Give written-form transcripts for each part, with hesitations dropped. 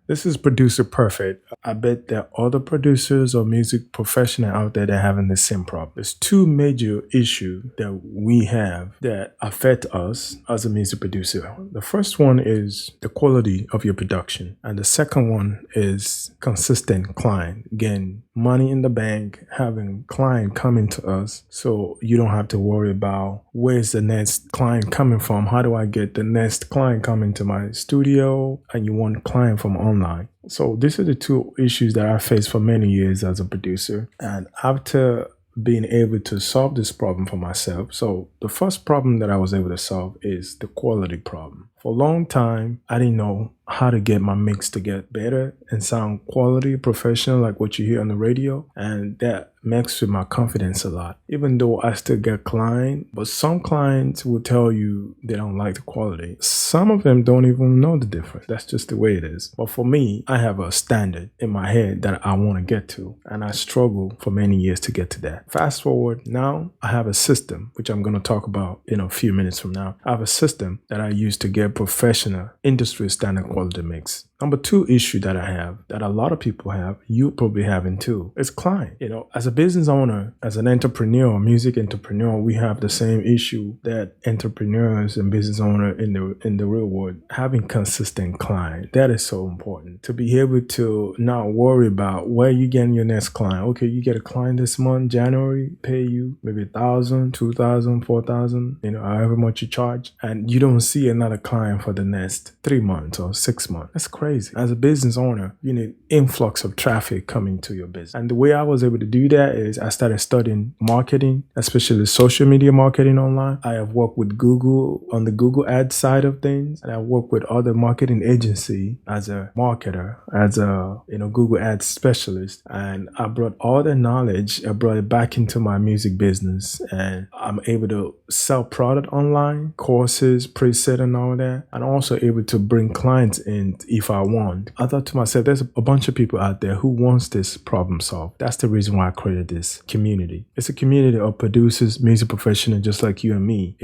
This is Producer Perfect. I bet there are other producers or music professionals out there that are having the same problem. There's two major issues that we have that affect us as a music producer. The first one is the quality of your production, and the second one is consistent client. Again, money in the bank, having client coming to us so you don't have to worry about where's the next client coming from. How do I get the next client coming to my studio? And you want client from online. So these are the two issues that I faced for many years as a producer. And after being able to solve this problem for myself, so the first problem that I was able to solve is the quality problem. For a long time, I didn't know how to get my mix to get better and sound quality, professional, like what you hear on the radio. And that mixed with my confidence a lot. Even though I still get clients, but some clients will tell you they don't like the quality. Some of them don't even know the difference. That's just the way it is. But for me, I have a standard in my head that I want to get to. And I struggled for many years to get to that. Fast forward, now I have a system, which I'm going to talk about in a few minutes from now. I have a system that I use to get professional industry standard quality mix. Number two issue that I have, that a lot of people have, you probably having too, is client. As a business owner, as an entrepreneur, music entrepreneur, we have the same issue that entrepreneurs and business owners in the real world, having consistent client. That is so important to be able to not worry about where you getting your next client. Okay, you get a client this month, January, pay you maybe 1,000, 2,000, 4,000, however much you charge, and you don't see another client for the next 3 months or 6 months. That's crazy. As a business owner, you need influx of traffic coming to your business. And the way I was able to do that is I started studying marketing, especially social media marketing online. I have worked with Google on the Google ad side of things, and I work with other marketing agency as a marketer, as a Google ad specialist. And I brought all the knowledge, I brought it back into my music business, and I'm able to sell product online, courses, preset and all that, and also able to bring clients in if I want. I thought to myself, there's a bunch of people out there who wants this problem solved. That's the reason why I created this community. It's a community of producers, music professionals just like you and me,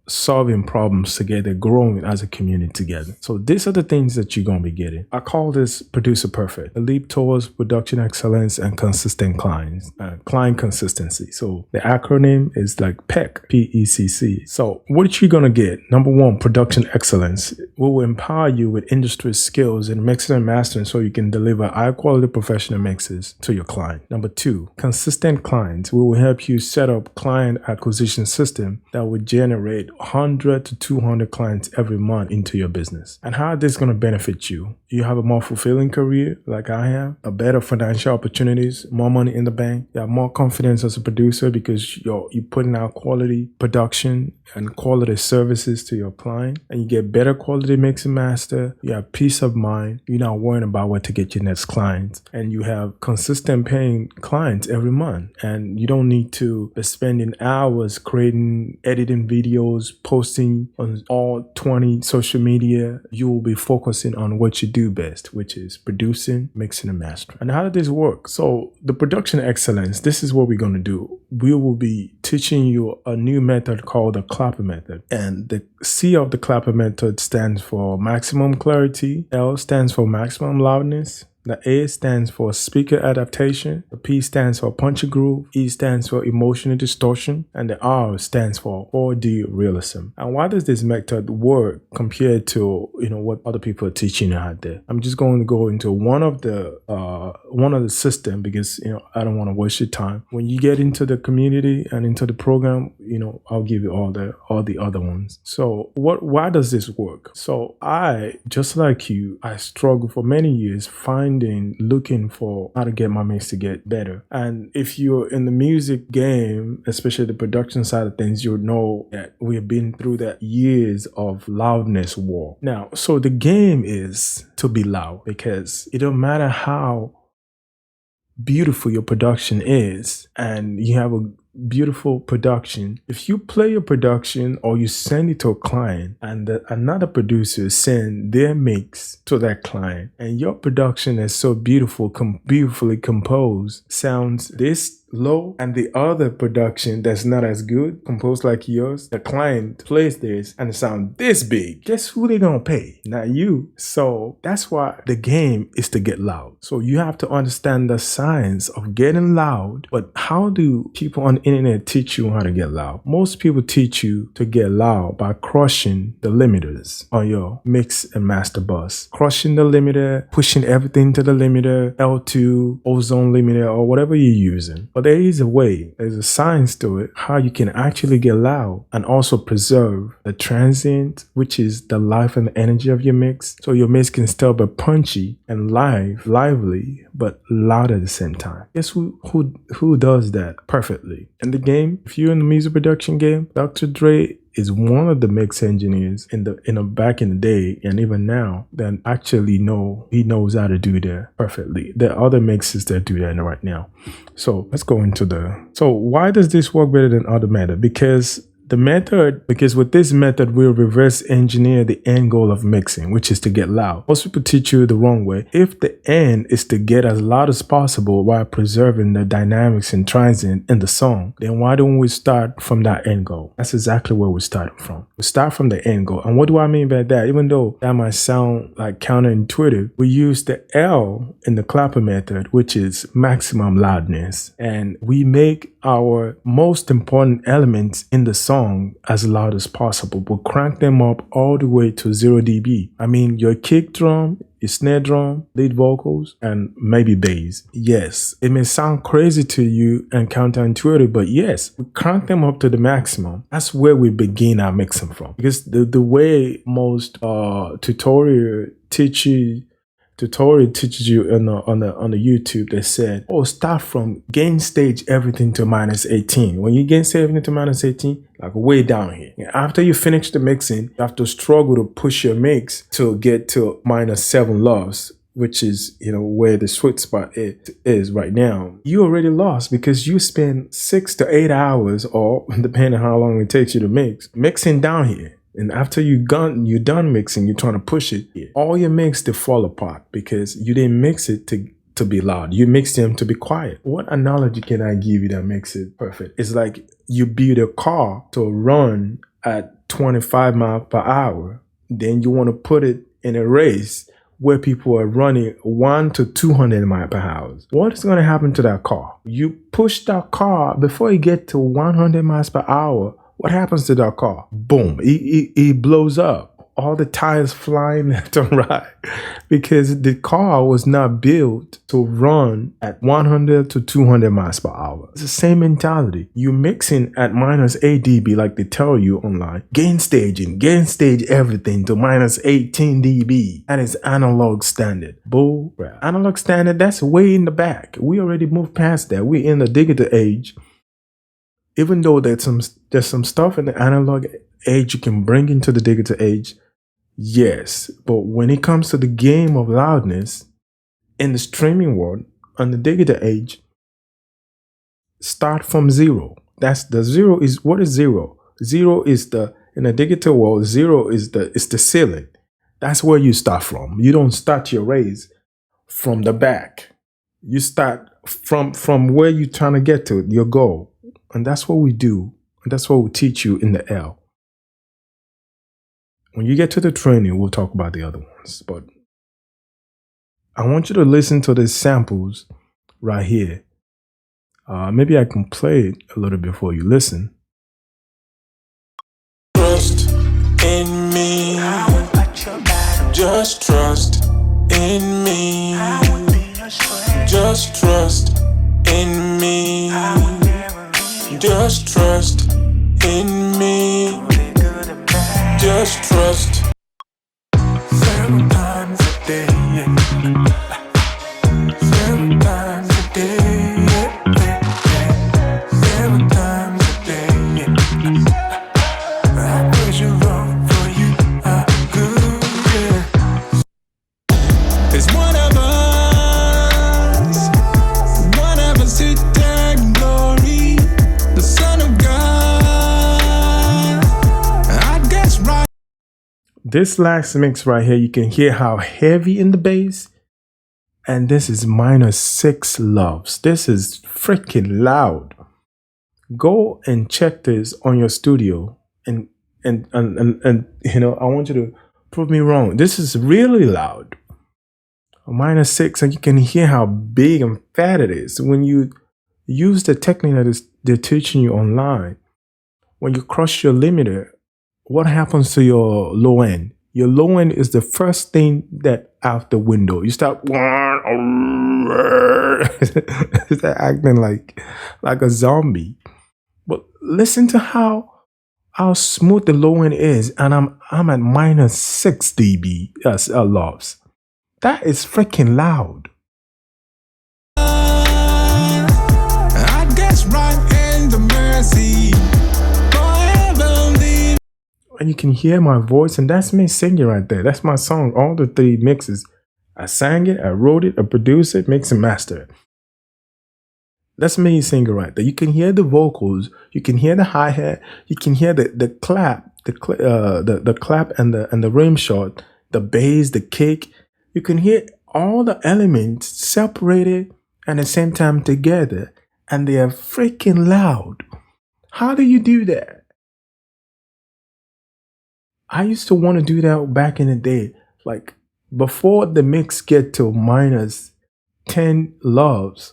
solving problems together, growing as a community together. So these are the things that you're going to be getting. I call this Producer Perfect, a leap towards production excellence and consistent clients, client consistency. So the acronym is like PECC, P-E-C-C. So what you're going to get, number one, production excellence. We will empower you with industry skills in mixing and mastering so you can deliver high quality professional mixes to your client. Number two, consistent clients. We will help you set up client acquisition system that will generate 100 to 200 clients every month into your business. And how is this going to benefit you? You have a more fulfilling career like I have, a better financial opportunities, more money in the bank. You have more confidence as a producer because you're putting out quality production and quality services to your client, and you get better quality mix and master. You have peace of mind. You're not worrying about where to get your next clients, and you have consistent paying clients every month, and you don't need to be spending hours creating, editing videos, posting on all 20 social media. You will be focusing on what you do best, which is producing, mixing, and mastering. And how did this work? So the production excellence, this is what we're going to do. We will be teaching you a new method called the Clapper method. And the C of the Clapper method stands for maximum clarity. L stands for maximum loudness. The A stands for speaker adaptation, the P stands for punch groove, E stands for emotional distortion, and the R stands for 4D realism. And why does this method work compared to what other people are teaching out there? I'm just going to go into one of the system because I don't want to waste your time. When you get into the community and into the program, I'll give you all the other ones. So why does this work? So I, just like you, I struggled for many years looking for how to get my mix to get better. And if you're in the music game, especially the production side of things, you'll know that we have been through that years of loudness war. Now, so the game is to be loud, because it don't matter how beautiful your production is and you have a beautiful production. If you play your production or you send it to a client and another producer send their mix to that client, and your production is so beautifully composed, sounds this low and the other production that's not as good, composed like yours, the client plays this and it sounds this big, guess who they gonna pay? Not you. So that's why the game is to get loud. So you have to understand the science of getting loud. But how do people on the internet teach you how to get loud? Most people teach you to get loud by crushing the limiters on your mix and master bus. Crushing the limiter, pushing everything to the limiter, L2, ozone limiter, or whatever you're using. But there is a way, there's a science to it, how you can actually get loud and also preserve the transient, which is the life and the energy of your mix. So your mix can still be punchy and lively, but loud at the same time. Guess who does that perfectly? In the game, if you're in the music production game, Dr. Dre is one of the mix engineers in the back in the day and even now that actually he knows how to do that perfectly. There are other mixes that do that right now. So let's go into so why does this work better than other method? Because with this method, we'll reverse engineer the end goal of mixing, which is to get loud. Most people teach you the wrong way. If the end is to get as loud as possible while preserving the dynamics and transient in the song, then why don't we start from that end goal? That's exactly where we're starting from. We start from the end goal. And what do I mean by that? Even though that might sound like counterintuitive, we use the L in the clapper method, which is maximum loudness. And we make our most important elements in the song as loud as possible, but crank them up all the way to 0 dB. I mean, your kick drum, your snare drum, lead vocals, and maybe bass. Yes, it may sound crazy to you and counterintuitive, but yes, we crank them up to the maximum. That's where we begin our mixing from. Because the way most tutorial teaches you on the YouTube, they said, oh, start from gain stage everything to -18. When you gain stage everything to -18, like way down here. And after you finish the mixing, you have to struggle to push your mix to get to -7 loves, which is, where the sweet spot is right now. You already lost because you spend 6 to 8 hours, or depending on how long it takes you to mixing down here. And after you're done mixing, you're trying to push it. All your mix to fall apart because you didn't mix it to be loud. You mixed them to be quiet. What analogy can I give you that makes it perfect? It's like you build a car to run at 25 miles per hour. Then you want to put it in a race where people are running 100 to 200 miles per hour. What is going to happen to that car? You push that car before you get to 100 miles per hour. What happens to that car? Boom, it blows up. All the tires flying left and right because the car was not built to run at 100 to 200 miles per hour. It's the same mentality. You're mixing at -8 dB like they tell you online. Gain stage everything to -18 dB. That is analog standard. Bull crap. Analog standard, that's way in the back. We already moved past that. We're in the digital age. Even though there's some stuff in the analog age you can bring into the digital age, yes. But when it comes to the game of loudness in the streaming world, on the digital age, start from 0. That's the 0 is, what is 0? 0 is in the digital world, 0 is the ceiling. That's where you start from. You don't start your raise from the back. You start from where you're trying to get to, your goal. And that's what we do. And that's what we teach you in the L. When you get to the training, we'll talk about the other ones. But I want you to listen to the samples right here. Maybe I can play it a little before you listen. Trust in me. Just trust in me. Just trust in me. Just trust in me. Just trust. Several times a day. Several times a day. Several times a day. I praise you, Lord, for you are good. There's one of us to take glory. The Son of God, I guess right. This last mix right here, you can hear how heavy in the bass and this is minor 6 loves. This is freaking loud. Go and check this on your studio, and I want you to prove me wrong. This is really loud. A minor 6, and you can hear how big and fat it is when you use the technique that they're teaching you online. When you cross your limiter, what happens to your low end? Your low end is the first thing that out the window. You start acting like a zombie. But listen to how smooth the low end is, and I'm at minus 6 dB loves. That is freaking loud. I guess right in the mercy. And you can hear my voice, and that's me singing right there. That's my song. All the 3 mixes. I sang it, I wrote it, I produced it, mixed and mastered it. That's me singing right there. You can hear the vocals, you can hear the hi-hat, you can hear the clap, the clap and the rim shot, the bass, the kick. You can hear all the elements separated and at the same time together, and they are freaking loud. How do you do that? I used to want to do that back in the day. Like before the mix get to minus 10 loves,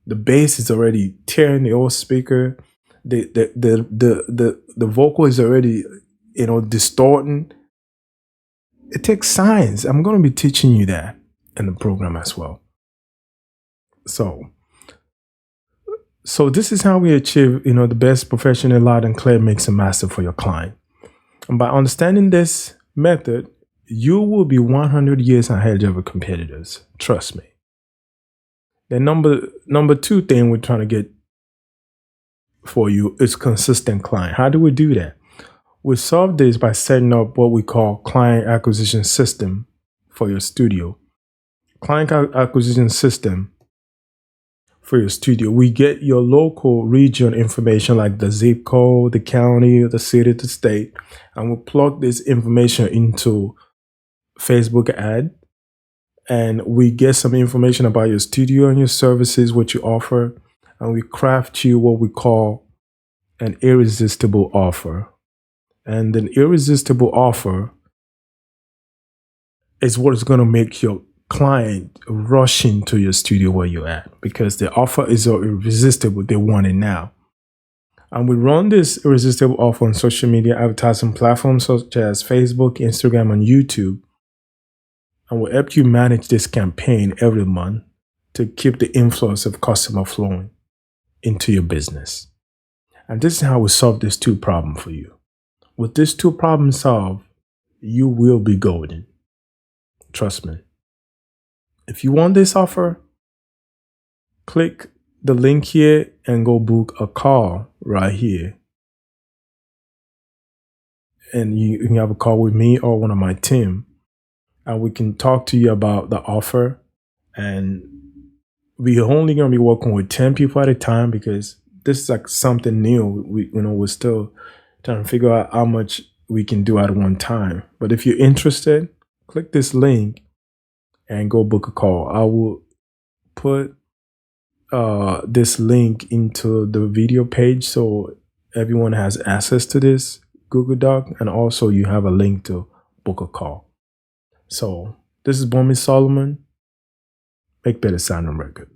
the bass is already tearing the old speaker. The vocal is already, distorting. It takes science. I'm going to be teaching you that in the program as well. So this is how we achieve, the best professional loud and clear mix and master for your client. And by understanding this method, you will be 100 years ahead of your competitors. Trust me. The number 2 thing we're trying to get for you is consistent client. How do we do that? We solve this by setting up what we call client acquisition system for your studio. Client acquisition system for your studio. We get your local region information like the zip code, the county, the city, the state, and we plug this information into Facebook ad, and we get some information about your studio and your services, what you offer, and we craft you what we call an irresistible offer. And an irresistible offer is what is going to make your client rush into your studio where you're at, because the offer is so irresistible, they want it now. And we run this irresistible offer on social media advertising platforms such as Facebook, Instagram, and YouTube. And we'll help you manage this campaign every month to keep the influx of customer flowing into your business. And this is how we solve this 2 problem for you. With this 2 problem solved, you will be golden. Trust me. If you want this offer, click the link here and go book a call right here. And you can have a call with me or one of my team, and we can talk to you about the offer. And we're only going to be working with 10 people at a time, because this is like something new. We're still trying to figure out how much we can do at one time. But if you're interested, click this link and go book a call. I will put this link into the video page so everyone has access to this Google Doc, and also you have a link to book a call. So this is Bonmi Solomon. Make better sound on record.